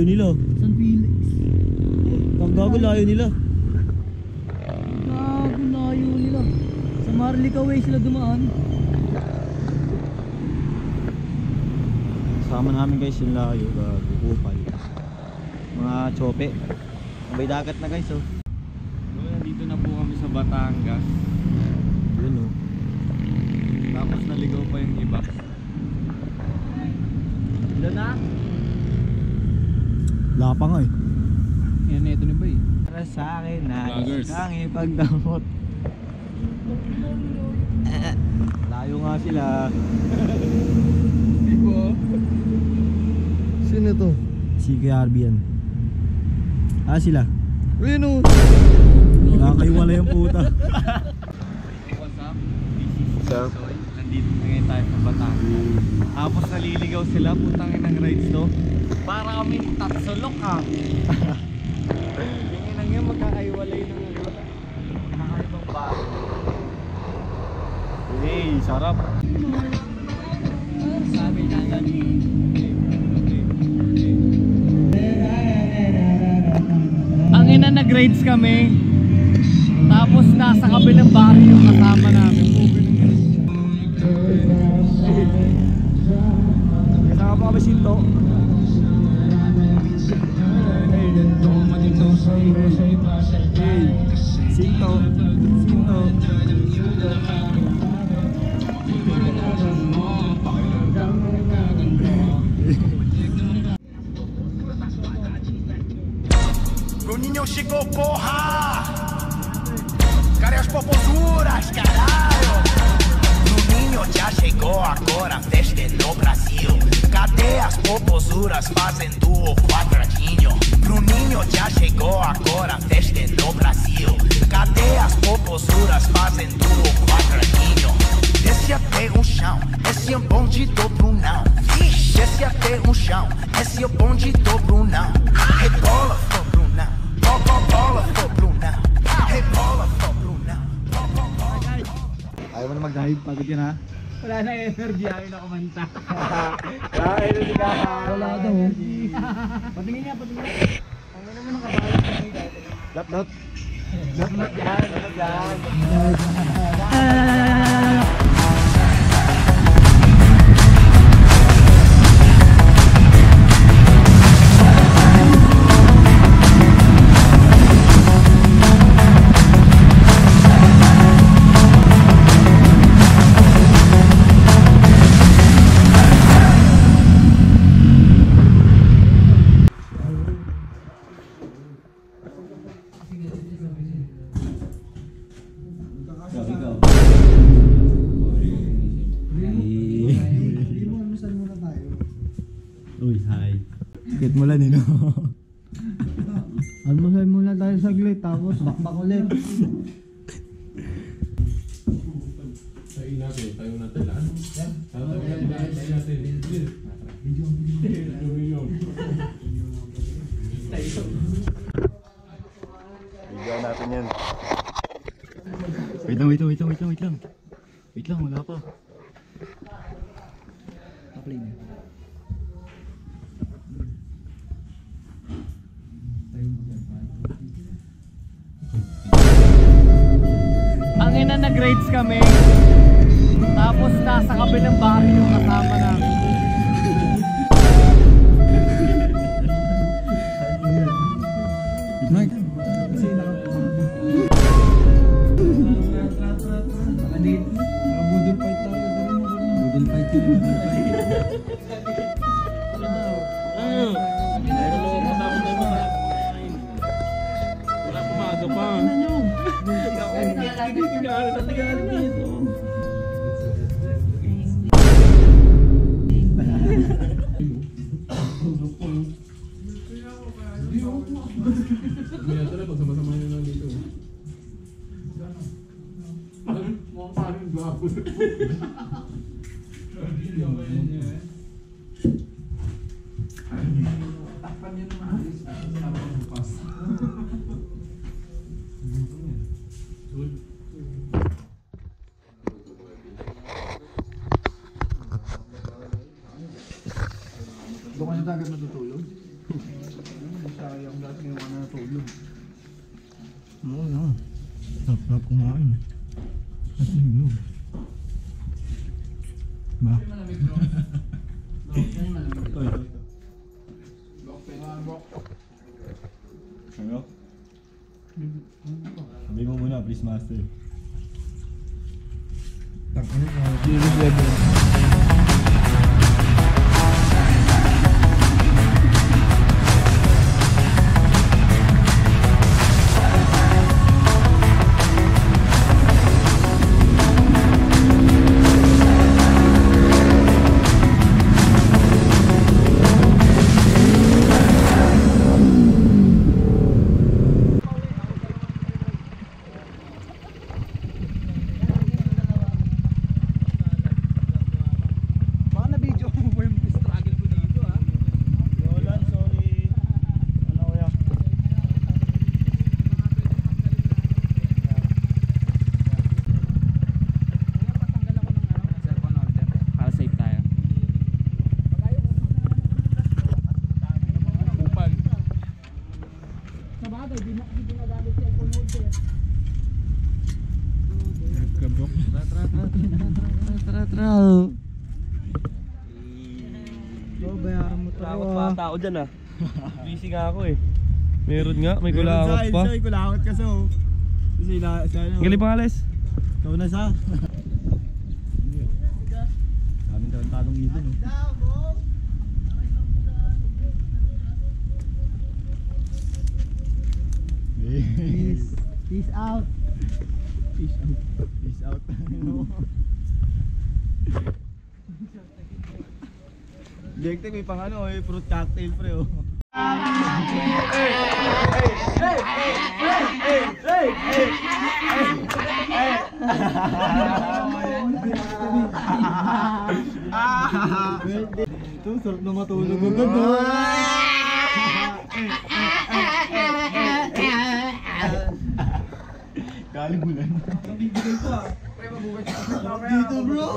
nila. San Felix. Ang gago layo nila. Gago layo nila. Sa Marlica Way sila dumaan. Kasama namin guys yung layo. Gago, kupal. Mga chope. May dagat na guys oh. So, nandito na po kami sa Batangas. Yun oh. Tapos naligaw pa yung iba. Ilan na? Wala pa nga eh. Yan, ito na ba eh. Para sa akin na Vloggers. isang ipagdamot. Layo nga sila. Ibo. Sino to? Si KRB yan. Ah sila. Ayun o. Nakakaiwala yung puta. What's up? This is Soy. Nandito ngayon tayo sa Batangas. Tapos naliligaw sila. Putangin ng rides to. Para kami tatsulok ha. Tingin lang yun magkakaiwalay ng kakaibang bago. Hey, sarap. Sabi na yan. Ang ina nag-rides kami. Tapos nasa kabilang barrio yung kasama namin. Kasama pa kami Sinto. Sinto. Sinto. Bruninho chegou, porra! Cadê as popozuras, caralho? Bruninho já chegou agora, a festa é no Brasil. Cadê as popozuras fazendo o quadradinho? Bruninho já chegou agora, a festa é no Brasil. Cadê as popozuras fazendo o quadradinho? Desce até o chão, esse é o bonde do Brunão. Desce até o chão, esse é o bonde do Brunão. Rebola, for Brunão. Bola, for Brunão. Rebola, for Brunão. Ayaw mo na mag-dive, pagod yan ha. Wala na energy, ayaw na kumanta. Wala energy ka. Wala daw. Patingin niya, patingin niya. Ang ina mo ng kabalo. Dot. Dot yan. Uy, hi. Sakit mo lang, no? Almusal muna tayo saglit, tapos bakbak ulit. Tayo natin lang. Tayo natin. Bigyan natin yan. Wait lang. Wait lang, wala pa. Play na. Ang ina nag-rides kami. Tapos nasa kabilang barrio yung kasama namin. Wala pumaga pa. Natigalit dito. Ito na pagsama-sama nyo lang dito. Mukhang parang gwapo. Takpan niya naman alis. Sabi ng bukas. Doon ka na agad matutulog? Ang dati ngayon ka na natulog. Oo na. Sarap kumain. At hindi. Ba? Malamig bro. Bro, sa'yo malamig. Ito. Bro, pengan bro. Ano? Sabi mo muna, please master. Bayaran mo tayo. Kulakot pa ata ako dyan ah. Busy nga ako eh. Meron nga, may kulakot pa. May kulakot ka so. Kasi Galing pa alis. ikaw na sa. Daming talong ibon oh. Peace out. Peace out. Direkte may pang ano eh, fruit cocktail pre oh. Ito, sarap na matulog agad oh. Kalimulan. Dito bro.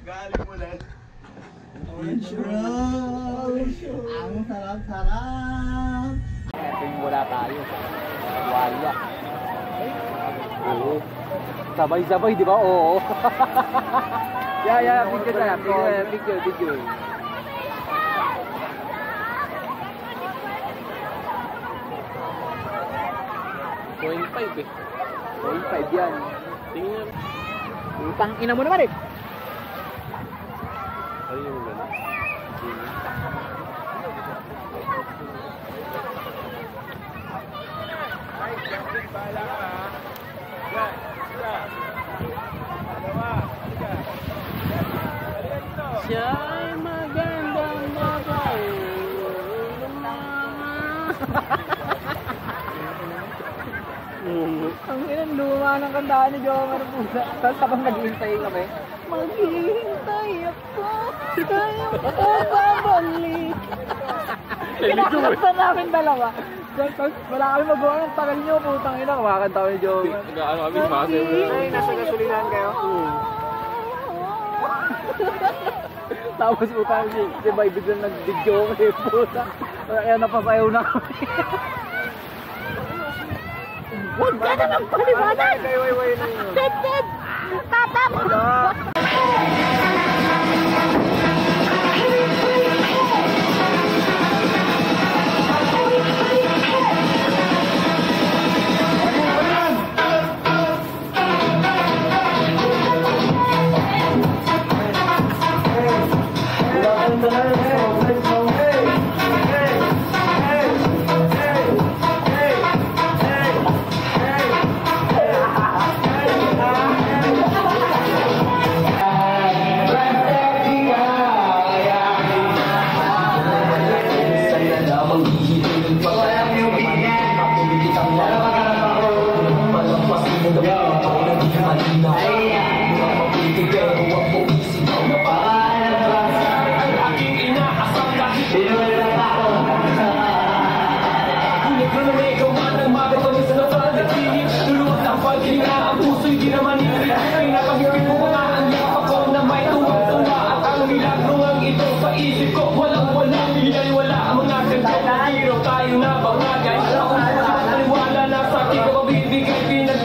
Kalimulan. Orange bro. Ang sarap-sarap. Ito wala tayo. Wala. Oo. Sabay-sabay, di ba? Oo. Yeah, picture na. Picture. 0.5 eh. 0.5 yan. Tingnan. Utang ina mo naman eh. Ayun yung gano'n. Siya'y magandang babae. Ang inang luma ng kandahan ni Jomar Pusa. Tapos habang naghihintay kami, maghihintay ako. Tayo ko babalik. Kinakanta namin dalawa. Tapos wala kami magawa ng tagal nyo, putang ina. Kumakanta kami ni Jomar. Ano kami, ay, nasa gasolinahan kayo? Tapos utang si Bay biglang nag-video kami puta. Kaya napasayaw na kami. Huwag ka na ng paliwanag! Ted! Tatapos!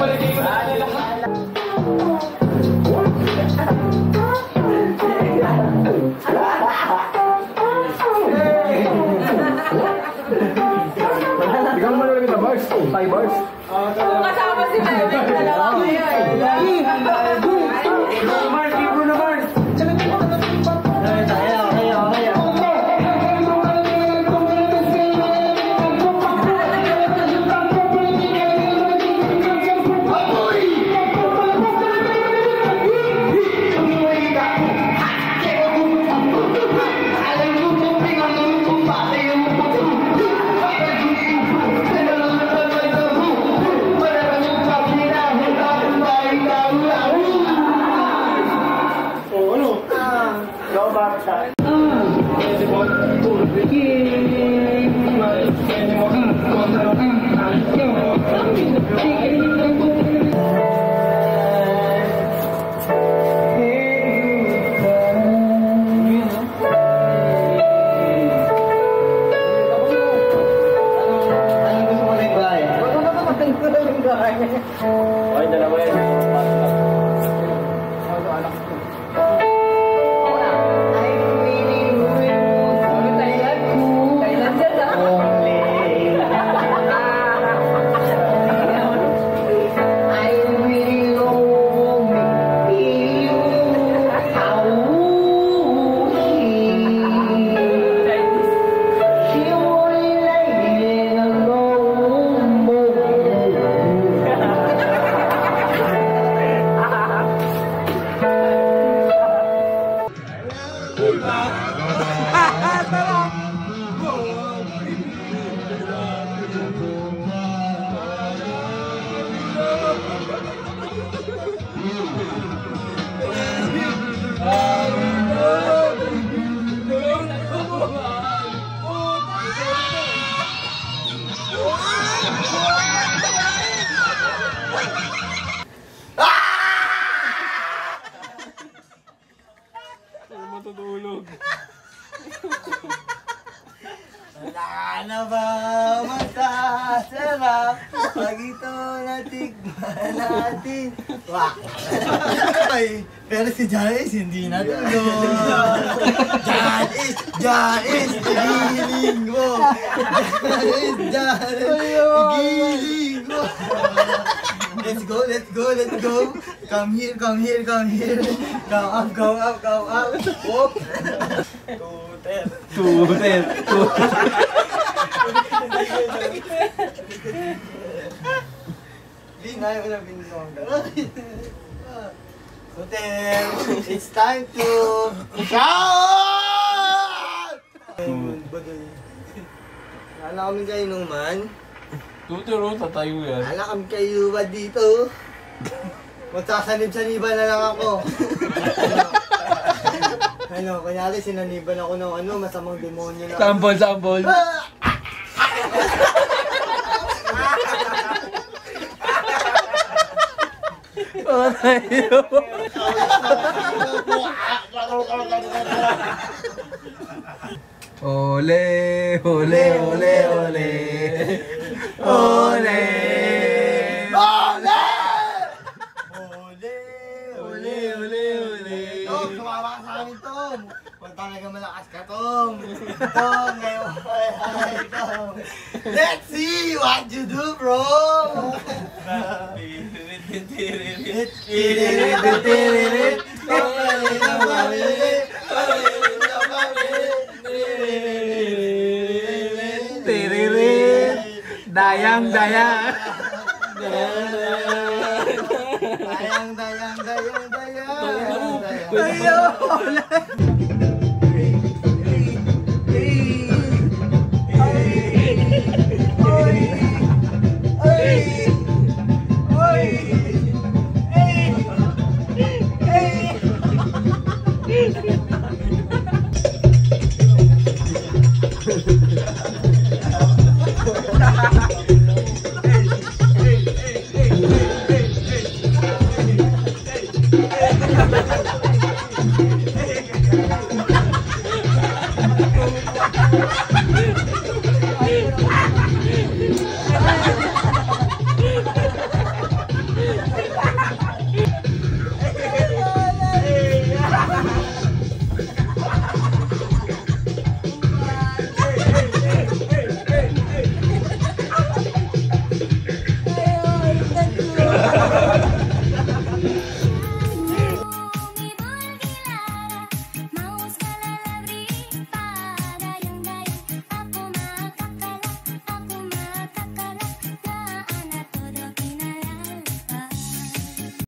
Ikaw mo na bars. 5 bars. Kasama si Melvin, dalawa kayo. Mars, keep Bruno Mars. Matutulog. Wala na ba masasarap pag ito natikman natin? Wah! Ay, pero si Jais hindi natulog. Jais, igiling mo. Jais, igiling mo. Let's go. Come here. Come up. Whoop. Tutet. Binay mo na binong. Hotel, it's time to shout! Wala kami kayo inuman. Tuturo, tatayo yan. Wala kami kayo ba dito? Magsasanib-saniban na lang ako. Kunyari sinaniban ako ng masamang demonyo na. Sample. Ole. Tom, kawawa ka sa amin, Tom. Huwag talaga malakas ka, Tom. Tom, ngayon. Tom. Let's see what you do, bro. Dayang. Dayang.